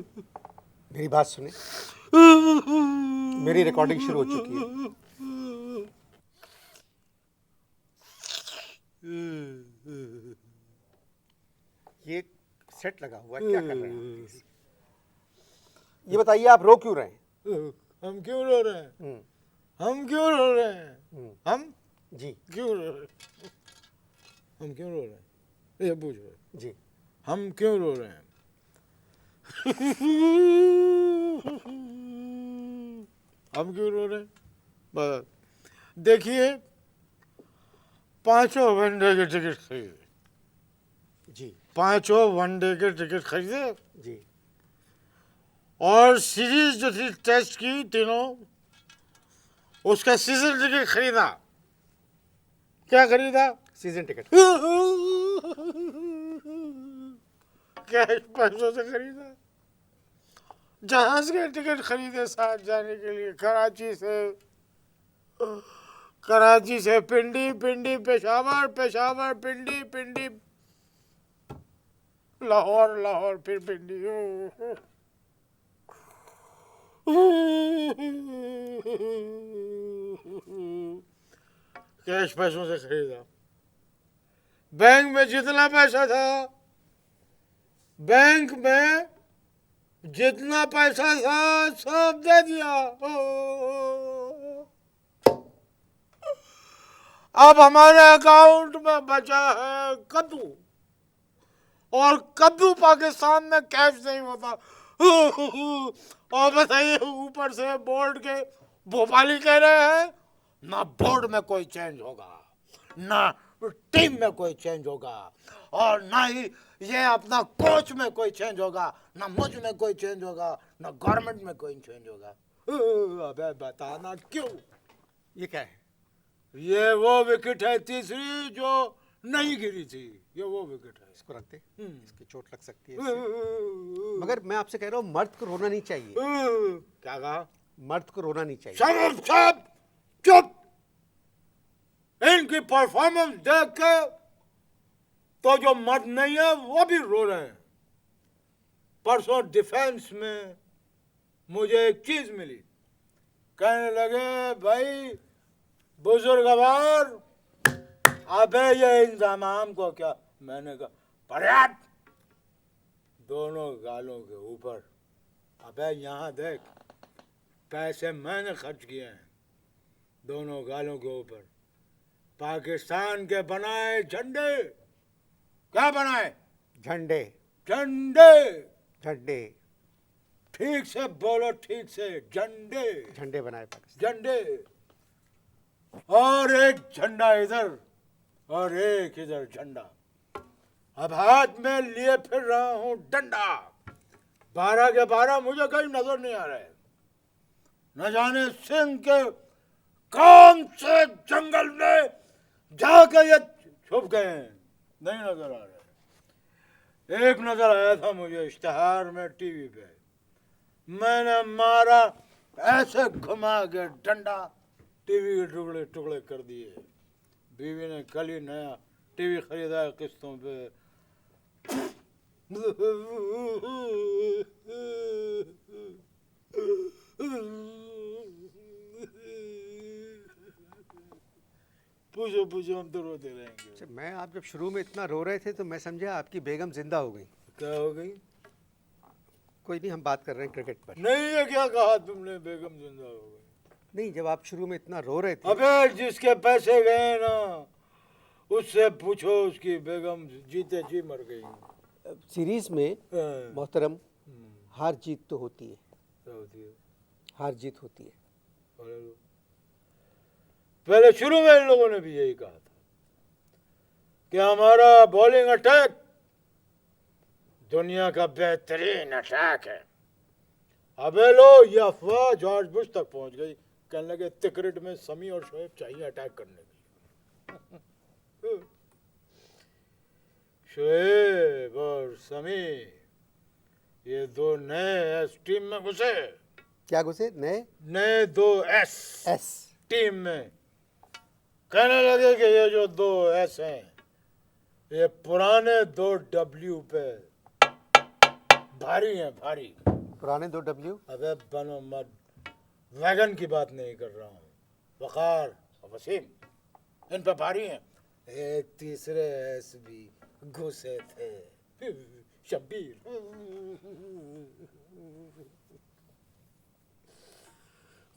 मेरी बात सुने, मेरी रिकॉर्डिंग शुरू हो चुकी है। ये सेट लगा हुआ है, क्या कर रहे हैं आप प्लीज? ये बताइए आप रो क्यों रहे हैं? हम क्यों रो रहे हैं? हम क्यों रो रहे हैं? हम जी क्यों रो रहे हैं? हम क्यों रो रहे हैं? ये पूछो। जी। हम क्यों रो रहे हैं? हम क्यों रो रहे हैं? बस देखिए, 5 वनडे के टिकट खरीदे। जी 5 वनडे के टिकट खरीदे जी। और सीरीज जो थी टेस्ट की तीनों, उसका सीजन टिकट खरीदा। क्या खरीदा? Season ticket. कैश पैसों से खरीदा। जहाज के टिकट खरीदे साथ जाने के लिए, कराची से पिंडी, पिंडी पेशावर, पेशावर पिंडी, पिंडी लाहौर, लाहौर फिर पिंडी। कैश पैसों से खरीदा। बैंक में जितना पैसा था, बैंक में जितना पैसा था सब दे दिया। अब हमारे अकाउंट में बचा है कद्दू, और कद्दू पाकिस्तान में कैश नहीं होता। और बताइए, ऊपर से बोर्ड के भोपाली कह रहे हैं ना बोर्ड में कोई चेंज होगा, ना टीम में कोई चेंज होगा, और ना ही ये अपना कोच में कोई चेंज होगा, ना मुझ में कोई चेंज होगा, ना गवर्नमेंट में कोई चेंज होगा। अबे बताना क्यों? ये क्या है? ये वो विकेट है तीसरी जो नहीं गिरी थी। ये वो विकेट है। इसको रख दे, इसकी चोट लग सकती है इससे। मगर मैं आपसे कह रहा हूँ, मर्द को रोना नहीं चाहिए। क्या कहा? मर्द को रोना नहीं चाहिए। सब चुप। इनकी परफॉर्मेंस देख के तो जो मर्द नहीं है वो भी रो रहे हैं। परसों डिफेंस में मुझे एक चीज मिली, कहने लगे भाई बुजुर्गवार, अबे ये इंतजाम को क्या? मैंने कहा पर्याप्त। दोनों गालों के ऊपर, अबे यहाँ देख, पैसे मैंने खर्च किए हैं दोनों गालों के ऊपर। पाकिस्तान के बनाए झंडे, क्या बनाए? झंडे झंडे। झंडे ठीक से बोलो, ठीक से। झंडे, झंडे बनाए पाकिस्तान। झंडे। और एक झंडा इधर और एक इधर झंडा। अब हाथ में लिए फिर रहा हूं डंडा। 12 के 12 मुझे कहीं नजर नहीं आ रहे। न जाने सिंह के कौन से जंगल में जाकर ये छुप गए हैं, नहीं नजर आ रहे। एक नजर आया था मुझे इश्तिहार में टीवी पे, मैंने मारा ऐसे घुमा के डंडा, टीवी के टुकड़े टुकड़े कर दिए। बीवी ने कल ही नया टीवी खरीदा है किस्तों पे। पूछो पूछो, हम तो रोते रहेंगे। अच्छा, मैं आप जब शुरू में इतना रो रहे थे तो मैं समझा आपकी बेगम जिंदा हो गई। क्या हो गई? कोई नहीं, हम बात कर रहे हैं क्रिकेट पर। नहीं, ये क्या कहा तुमने, बेगम जिंदा हो गई? नहीं, जब आप शुरू में इतना रो रहे थे। अबे जिसके पैसे गए ना, उससे पूछो, उसकी बेगम जीते जी मर गई। सीरीज में मोहतरम, हार जीत तो होती है। क्या होती है? हार जीत होती है। पहले शुरू में इन लोगों ने भी यही कहा था कि हमारा बॉलिंग अटैक दुनिया का बेहतरीन अटैक है। अबे लो, ये अफवाह जॉर्ज बुश तक पहुंच गई। कहने लगे तिकरिट में समी और शोएब चाहिए अटैक करने के लिए। शोएब और समी, ये दो नए एस टीम में घुसे। क्या घुसे? नए 2 एस टीम में। कहने लगे कि ये जो 2 एस हैं, ये पुराने 2 डब्ल्यू पे भारी हैं, भारी। पुराने 2 W। अबे बनो मत, वैगन की बात नहीं कर रहा हूँ। वकार और वसीम इन पे भारी हैं। एक तीसरे ऐस भी घुसे थे, शब्बीर।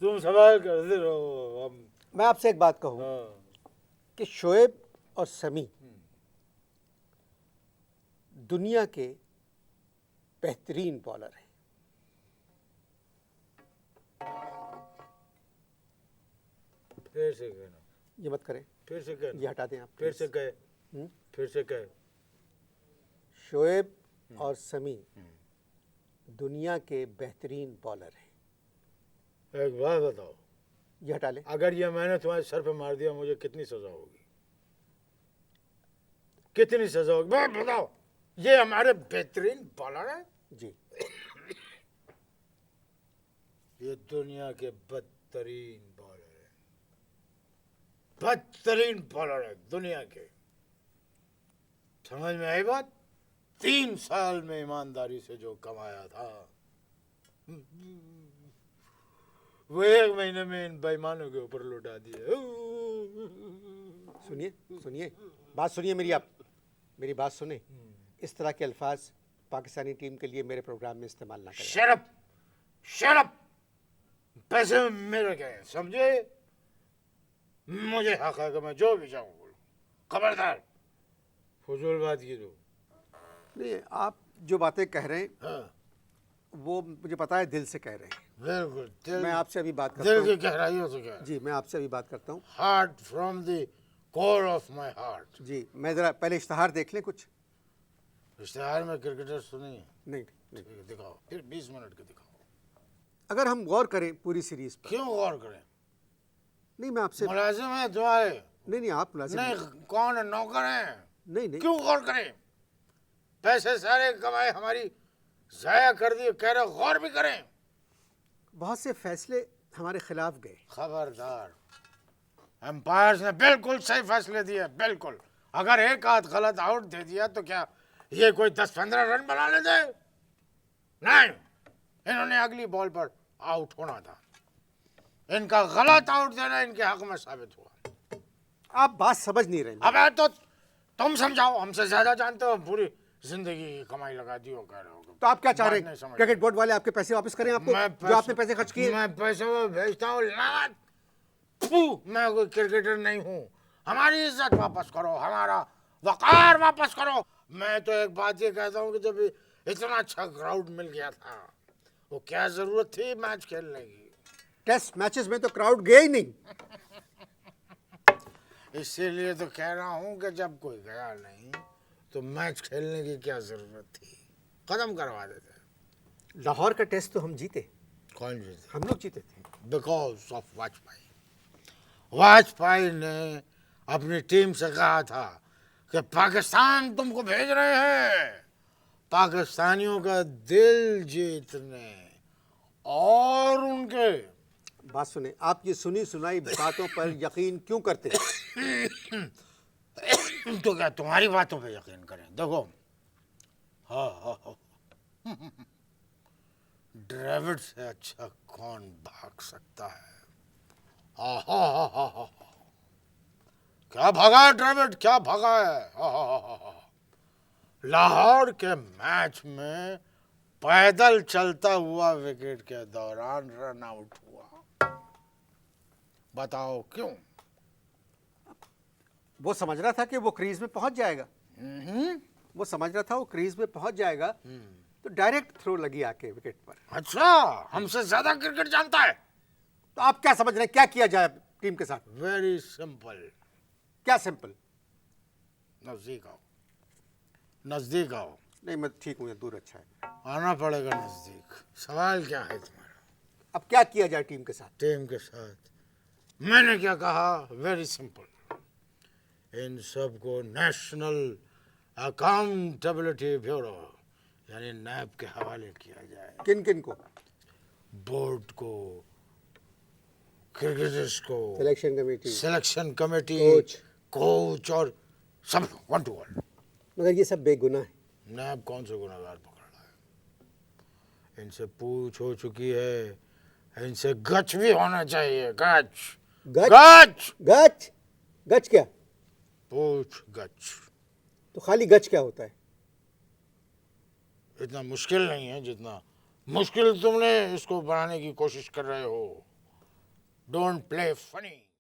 तुम सवाल करते रहो। हम मैं आपसे एक बात कहूँ कि शोएब और समी दुनिया के बेहतरीन बॉलर हैं। फिर से कहना, ये मत करें, फिर से कहना, ये हटा दें आप। फिर से कहे, फिर से कहे। शोएब और समी दुनिया के बेहतरीन बॉलर हैं। एक बात बताओ, ये हटा लें। अगर ये मैंने तुम्हारे सर पे मार दिया, मुझे कितनी सजा होगी? कितनी सजा होगी बताओ? ये हमारे बेहतरीन बॉलर हैं। जी। ये दुनिया के बदतरीन बॉलर हैं, बदतरीन बॉलर हैं दुनिया के। समझ में आई बात? 3 साल में ईमानदारी से जो कमाया था, वो 1 महीने में इन बेईमानों के ऊपर लुटा दिए। सुनिए सुनिए, बात सुनिए मेरी, आप मेरी बात सुने। इस तरह के अल्फाज पाकिस्तानी टीम के लिए मेरे प्रोग्राम में इस्तेमाल ना करें। शरफ, शरफ। पैसे मेरे गए, समझे? मुझे हक है कि मैं जो भी चाहूँ बोलूँ। खबरदार फजूल बात की तो। नहीं, आप जो बातें कह रहे हैं हाँ, वो मुझे पता है, दिल से कह रहे हैं। बिल्कुल। मैं आपसे अभी बात करता दिल हूँ। की गहराइयों से कह। जी, मैं आपसे अभी बात करता हूँ। Heart from the core of my heart. जी, मैं ज़रा पहले इश्तहार देख लें कुछ। इश्तिहार में क्रिकेटर सुनिए। नहीं, ठीक है, दिखाओ, फिर 20 मिनट के दिखाओ। अगर हम गौर करें पूरी सीरीज पर। क्यों गौर करें? नहीं, मैं आपसे मुलाजिम है तुम्हारे? नहीं, आप मुलाजिम नहीं, कौन है? नौकर हैं? नहीं। क्यों गौर करें? पैसे सारे कमाए हमारी जाया कर दिए, कह रहे गौर भी करें। बहुत से फैसले हमारे खिलाफ गए। खबरदार, एम्पायर्स ने बिल्कुल सही फैसले दिए, बिल्कुल। अगर एक आध गलत आउट दे दिया तो क्या ये कोई 10-15 रन बना लेते? नहीं, इन्होंने अगली बॉल पर आउट होना था। इनका गलत आउट देना इनके हक में साबित हुआ। आप बात समझ नहीं रहे। अब तो तुम समझाओ, हमसे ज्यादा जानते हो। पूरी जिंदगी की कमाई लगा दी हो, कह रहे हो। तो आप क्या चाह रहे बात नहीं हैं? समझ क्रिकेट बोर्ड वाले आपके पैसे वापस करें आपको, जो आपने पैसे खर्च किए? मैं पैसे वो भेजता हूँ, लानत। फू, मैं कोई क्रिकेटर नहीं हूँ। हमारी इज्जत वापस करो, हमारा वकार वापस करो। मैं तो एक बात ये कहता हूँ कि जब इतना अच्छा क्राउड मिल गया था, वो क्या जरूरत थी मैच खेलने की? टेस्ट मैचेस में तो क्राउड गया ही नहीं। इसीलिए तो कह रहा हूँ कि जब कोई गया नहीं तो मैच खेलने की क्या जरूरत थी? खत्म करवा देते। लाहौर का टेस्ट तो हम जीते। कौन जीते? हम लोग जीते थे। Because of Vajpayee. वाजपेयी ने अपनी टीम से कहा था कि पाकिस्तान तुमको भेज रहे हैं पाकिस्तानियों का दिल जीतने और उनके। बात सुने, आप ये सुनी सुनाई बातों पर यकीन क्यों करते हैं? तो क्या तुम्हारी बातों पे यकीन करें? देखो, हाँ, ड्रेविड से अच्छा कौन भाग सकता है? हाँ, क्या भागा है ड्रेविड, क्या भागा है। लाहौर के मैच में पैदल चलता हुआ विकेट के दौरान रन आउट हुआ। बताओ क्यों? वो समझ रहा था कि वो क्रीज में पहुंच जाएगा। वो समझ रहा था वो क्रीज में पहुंच जाएगा, तो डायरेक्ट थ्रो लगी आके विकेट पर। अच्छा, हमसे ज्यादा क्रिकेट जानता है। तो आप क्या समझ रहे हैं, क्या किया जाए टीम के साथ? Very simple. क्या सिंपल? नजदीक आओ, नजदीक आओ। नहीं, मैं ठीक हूँ, दूर अच्छा है। आना पड़ेगा नजदीक। सवाल क्या है तुम्हारा? अब क्या किया जाए टीम के साथ? टीम के साथ मैंने क्या कहा? Very simple. इन सबको नेशनल अकाउंटेबिलिटी ब्यूरो यानी नैब के हवाले किया जाए। किन किन को? बोर्ड को, क्रिकेटर्स को, सिलेक्शन कमेटी, कोच और सब 1 to 1। मगर ये सब बेगुनाह है। नैब कौन से गुनाहगार पकड़ रहा इनसे पूछ हो चुकी है, इनसे गच भी होना चाहिए, गच गच गच गच गच क्या? पूछ गच। तो खाली गच क्या होता है? इतना मुश्किल नहीं है जितना मुश्किल तुमने इसको बनाने की कोशिश कर रहे हो। Don't play funny.